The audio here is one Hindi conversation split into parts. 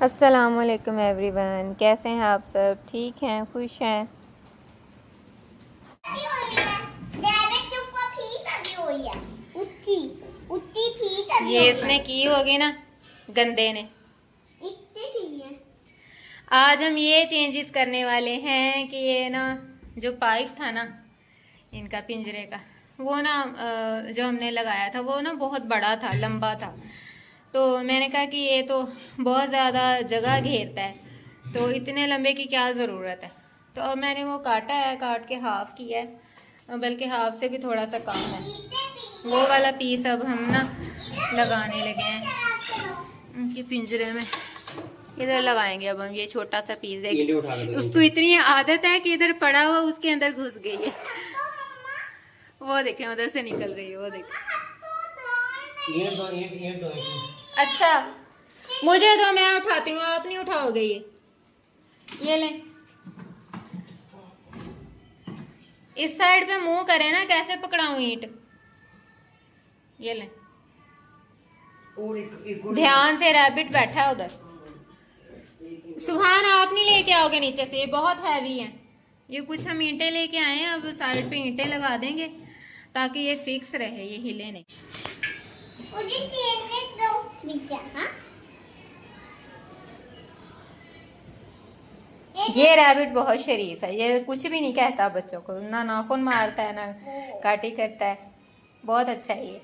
अस्सलामुअलैकुम एवरीवन, कैसे हैं आप सब? ठीक हैं, खुश हैं? ये इसने की होगी ना, गंदे ने। आज हम ये चेंजेस करने वाले हैं कि ये ना जो पाइप था ना इनका पिंजरे का, वो ना जो हमने लगाया था वो ना बहुत बड़ा था, लंबा था। तो मैंने कहा कि ये तो बहुत ज़्यादा जगह घेरता है, तो इतने लंबे की क्या ज़रूरत है। तो अब मैंने वो काटा है, काट के हाफ किया है, बल्कि हाफ से भी थोड़ा सा कम है। वो वाला पीस अब हम ना लगाने लगे हैं उनके पिंजरे में। इधर लगाएंगे अब हम ये छोटा सा पीस। देख, उसको इतनी आदत है कि इधर पड़ा हुआ उसके अंदर घुस गई है। वो देखें उधर से निकल रही है, वो देखें। अच्छा, मुझे दो, मैं उठाती हूँ, आप नहीं उठाओगे। ये ले, इस साइड पे मुंह करे ना, कैसे पकड़ाऊं ईंट। ये ले, ध्यान से, रैबिट बैठा है उधर। सुभान, आप नहीं लेके आओगे नीचे से, ये बहुत हैवी है। ये कुछ हम ईंटें लेके आए हैं, अब साइड पे ईंटें लगा देंगे ताकि ये फिक्स रहे, ये हिले नहीं। ये रैबिट बहुत शरीफ है, ये कुछ भी नहीं कहता बच्चों को, ना नाखून मारता है ना काटी करता है, बहुत अच्छा है ये।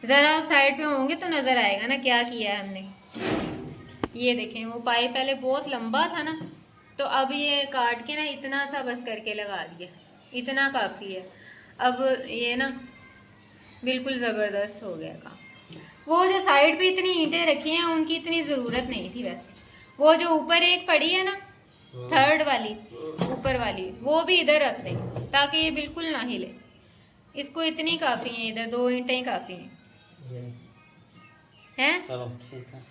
जरा आप साइड पे होंगे तो नजर आएगा ना क्या किया है हमने। ये देखें, वो पाइप पहले बहुत लंबा था ना, तो अब ये काट के ना इतना सा बस करके लगा दिया, इतना काफी है। अब ये ना बिल्कुल जबरदस्त हो गया काम। वो जो साइड पे इतनी ईंटें रखी हैं उनकी इतनी जरूरत नहीं थी वैसे। वो जो ऊपर एक पड़ी है ना, थर्ड वाली, ऊपर वाली, वो भी इधर रख दे ताकि ये बिल्कुल ना हिले। इसको इतनी काफी है, इधर दो ईंटें काफी हैं। चलो ठीक है।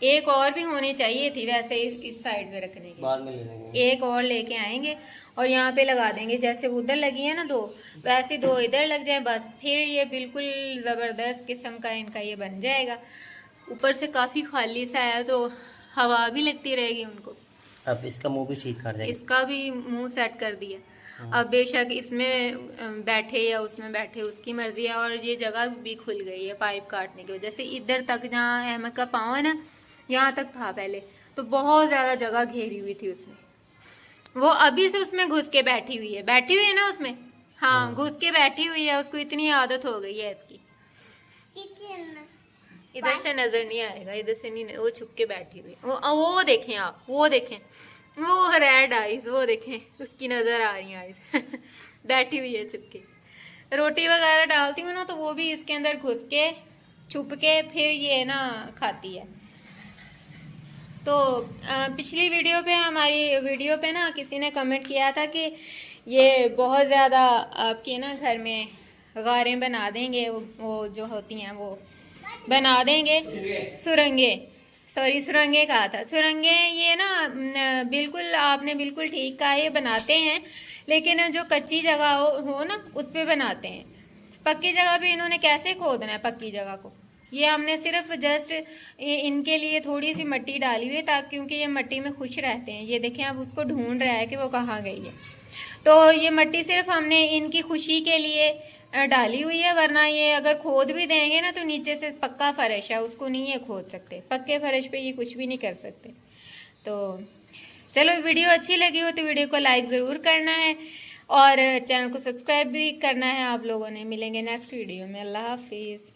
एक और भी होनी चाहिए थी वैसे इस साइड में रखने की, बाद में ले लेंगे। एक और लेके आएंगे और यहाँ पे लगा देंगे, जैसे उधर लगी है ना दो, वैसे दो इधर लग जाए बस। फिर ये बिल्कुल जबरदस्त किस्म का इनका ये बन जाएगा। ऊपर से काफी खाली सा है तो हवा भी लगती रहेगी उनको। अब इसका मुंह भी ठीक कर देंगे, इसका भी मुंह सेट कर दिया। अब बेशक इसमें बैठे या उसमें बैठे, उसकी मर्जी है। और ये जगह भी खुल गई है पाइप काटने की वजह से। इधर तक जहाँ अहमद का पाँव है ना, यहाँ तक था पहले, तो बहुत ज्यादा जगह घेरी हुई थी उसने। वो अभी से उसमें घुस के बैठी हुई है ना उसमें। हाँ, घुस के बैठी हुई है, उसको इतनी आदत हो गई है इसकी। इधर से नजर नहीं आएगा, इधर से नहीं, वो छुप के बैठी हुई। वो देखें आप, वो देखें, वो रेड आईज, वो देखें, उसकी नजर आ रही है आईज। बैठी हुई है छुप के। रोटी वगैरह डालती हूँ ना, तो वो भी इसके अंदर घुस के छुप के फिर ये ना खाती है। तो पिछली वीडियो पे, हमारी वीडियो पे ना किसी ने कमेंट किया था कि ये बहुत ज़्यादा आपके ना घर में गारें बना देंगे, वो जो होती हैं वो बना देंगे, सुरंगे, सॉरी सुरंगे कहा था, सुरंगे। ये ना बिल्कुल आपने बिल्कुल ठीक कहा, ये बनाते हैं, लेकिन जो कच्ची जगह हो ना उस पे बनाते हैं। पक्की जगह पे इन्होंने कैसे खोदना है पक्की जगह को। ये हमने सिर्फ जस्ट इनके लिए थोड़ी सी मिट्टी डाली हुई है, ताकि क्योंकि ये मिट्टी में खुश रहते हैं। ये देखें, अब उसको ढूंढ रहा है कि वो कहाँ गई है। तो ये मिट्टी सिर्फ हमने इनकी खुशी के लिए डाली हुई है, वरना ये अगर खोद भी देंगे ना तो नीचे से पक्का फर्श है, उसको नहीं ये खोद सकते। पक्के फर्श पे ये कुछ भी नहीं कर सकते। तो चलो, वीडियो अच्छी लगी हो तो वीडियो को लाइक ज़रूर करना है और चैनल को सब्सक्राइब भी करना है आप लोगों ने। मिलेंगे नेक्स्ट वीडियो में। अल्लाह हाफिज़।